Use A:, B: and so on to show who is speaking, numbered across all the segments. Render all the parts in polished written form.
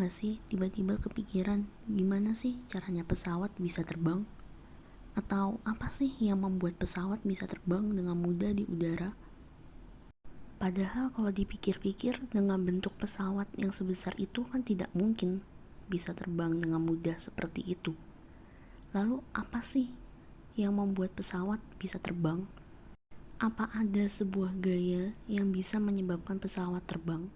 A: nggak sih tiba-tiba kepikiran gimana sih caranya pesawat bisa terbang? Atau apa sih yang membuat pesawat bisa terbang dengan mudah di udara? Padahal kalau dipikir-pikir dengan bentuk pesawat yang sebesar itu kan tidak mungkin bisa terbang dengan mudah seperti itu. Lalu apa sih yang membuat pesawat bisa terbang? Apa ada sebuah gaya yang bisa menyebabkan pesawat terbang?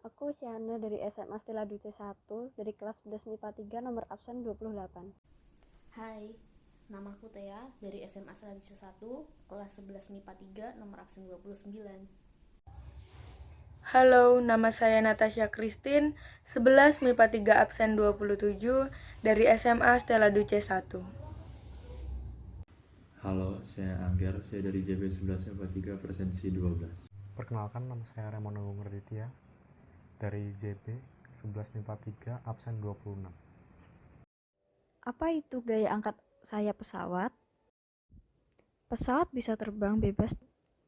B: Aku Siana dari SMA Stella Duce 1 dari kelas 11 MIPA 3 nomor absen 28.
A: Hai, namaku Tea dari SMA Selanjutnya 1, kelas 11 MIPA 3, nomor absen 29.
C: Halo, nama saya Natasha Christine, 11 MIPA 3 absen 27 dari SMA Stella Duce 1.
D: Halo, saya Angger, saya dari JB 11 MIPA 3 presensi 12.
E: Perkenalkan, nama saya Raymond Agung Raditya dari JB 11 MIPA 3 absen 26.
B: Apa itu gaya angkat sayap pesawat? Pesawat bisa terbang bebas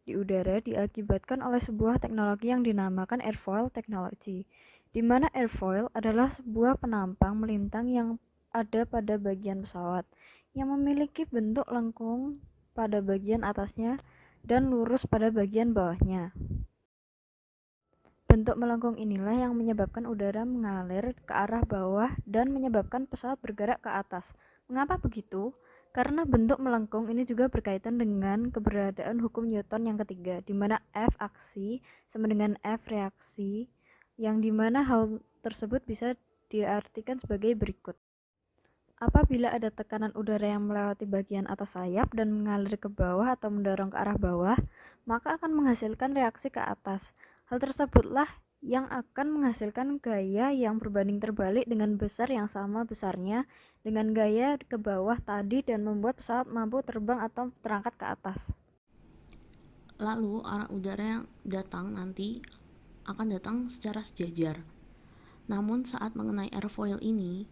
B: di udara diakibatkan oleh sebuah teknologi yang dinamakan airfoil technology, di mana airfoil adalah sebuah penampang melintang yang ada pada bagian pesawat, yang memiliki bentuk lengkung pada bagian atasnya dan lurus pada bagian bawahnya. Bentuk melengkung inilah yang menyebabkan udara mengalir ke arah bawah dan menyebabkan pesawat bergerak ke atas. Mengapa begitu? Karena bentuk melengkung ini juga berkaitan dengan keberadaan hukum Newton yang ketiga, di mana F aksi sama dengan F reaksi, yang di mana hal tersebut bisa diartikan sebagai berikut. Apabila ada tekanan udara yang melewati bagian atas sayap dan mengalir ke bawah atau mendorong ke arah bawah, maka akan menghasilkan reaksi ke atas. Hal tersebutlah yang akan menghasilkan gaya yang berbanding terbalik dengan besar yang sama besarnya dengan gaya ke bawah tadi dan membuat pesawat mampu terbang atau terangkat ke atas.
A: Lalu arah udara yang datang nanti akan datang secara sejajar. Namun saat mengenai airfoil ini,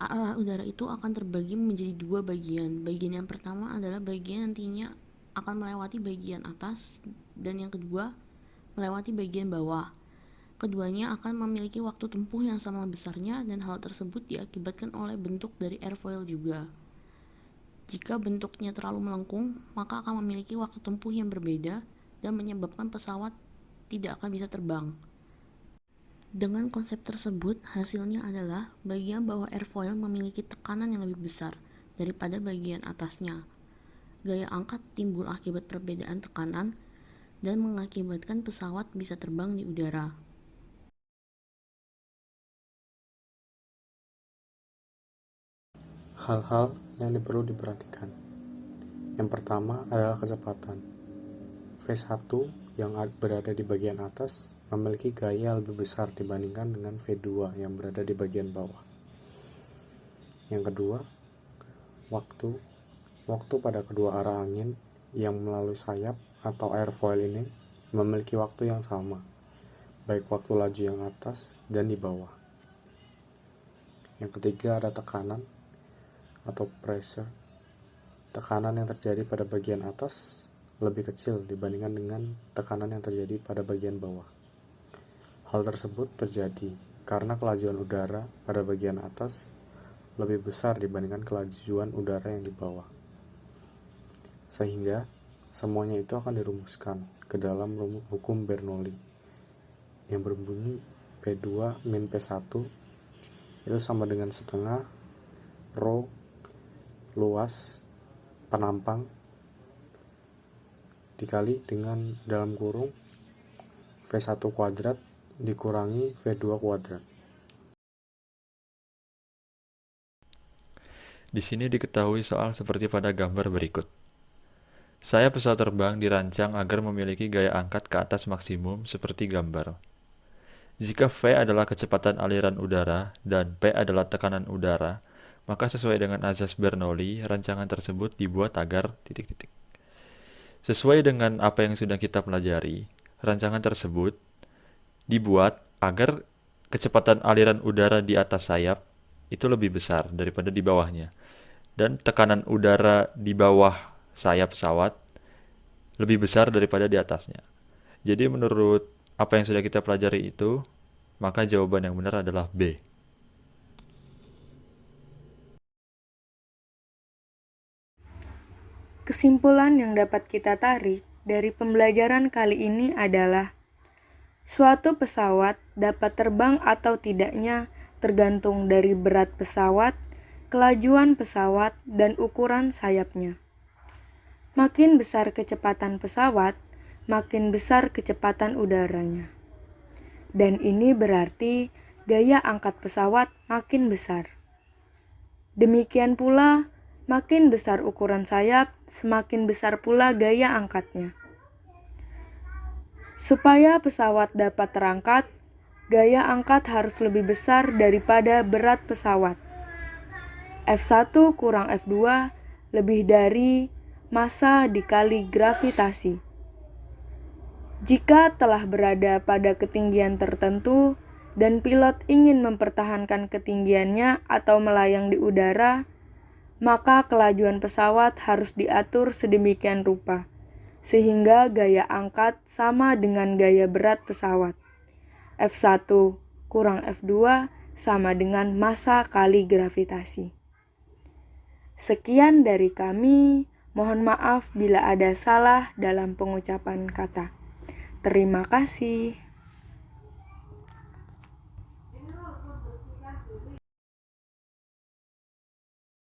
A: arah udara itu akan terbagi menjadi dua bagian. Bagian yang pertama adalah bagian nantinya akan melewati bagian atas, dan yang kedua melewati bagian bawah. Keduanya akan memiliki waktu tempuh yang sama besarnya, dan hal tersebut diakibatkan oleh bentuk dari airfoil juga. Jika bentuknya terlalu melengkung, maka akan memiliki waktu tempuh yang berbeda dan menyebabkan pesawat tidak akan bisa terbang. Dengan konsep tersebut, hasilnya adalah bagian bawah airfoil memiliki tekanan yang lebih besar daripada bagian atasnya. Gaya angkat timbul akibat perbedaan tekanan dan mengakibatkan pesawat bisa terbang di udara.
F: Hal-hal yang perlu diperhatikan. Yang pertama adalah kecepatan. V1 yang berada di bagian atas memiliki gaya lebih besar dibandingkan dengan V2 yang berada di bagian bawah. Yang kedua, waktu pada kedua arah angin yang melalui sayap atau airfoil ini memiliki waktu yang sama, baik waktu laju yang atas dan di bawah. Yang ketiga ada tekanan atau pressure. Tekanan yang terjadi pada bagian atas lebih kecil dibandingkan dengan tekanan yang terjadi pada bagian bawah. Hal tersebut terjadi karena kelajuan udara pada bagian atas lebih besar dibandingkan kelajuan udara yang di bawah. Sehingga semuanya itu akan dirumuskan ke dalam hukum Bernoulli yang berbunyi P2 min P1 itu sama dengan setengah rho luas penampang dikali dengan dalam kurung V1 kuadrat dikurangi V2 kuadrat.
G: Di sini diketahui soal seperti pada gambar berikut.
D: Sayap pesawat terbang dirancang agar memiliki gaya angkat ke atas maksimum seperti gambar. Jika V adalah kecepatan aliran udara dan P adalah tekanan udara, maka sesuai dengan azas Bernoulli, rancangan tersebut dibuat agar ... Sesuai dengan apa yang sudah kita pelajari, rancangan tersebut dibuat agar kecepatan aliran udara di atas sayap itu lebih besar daripada di bawahnya. Dan tekanan udara di bawah sayap pesawat lebih besar daripada di atasnya. Jadi menurut apa yang sudah kita pelajari itu, maka jawaban yang benar adalah B.
C: Kesimpulan yang dapat kita tarik dari pembelajaran kali ini adalah suatu pesawat dapat terbang atau tidaknya tergantung dari berat pesawat, kelajuan pesawat, dan ukuran sayapnya. Makin besar kecepatan pesawat, makin besar kecepatan udaranya. Dan ini berarti gaya angkat pesawat makin besar. Demikian pula, makin besar ukuran sayap, semakin besar pula gaya angkatnya. Supaya pesawat dapat terangkat, gaya angkat harus lebih besar daripada berat pesawat. F1 kurang F2 lebih dari massa dikali gravitasi. Jika telah berada pada ketinggian tertentu dan pilot ingin mempertahankan ketinggiannya atau melayang di udara, maka kelajuan pesawat harus diatur sedemikian rupa, sehingga gaya angkat sama dengan gaya berat pesawat. F1 kurang F2 sama dengan massa kali gravitasi. Sekian dari kami, mohon maaf bila ada salah dalam pengucapan kata. Terima kasih.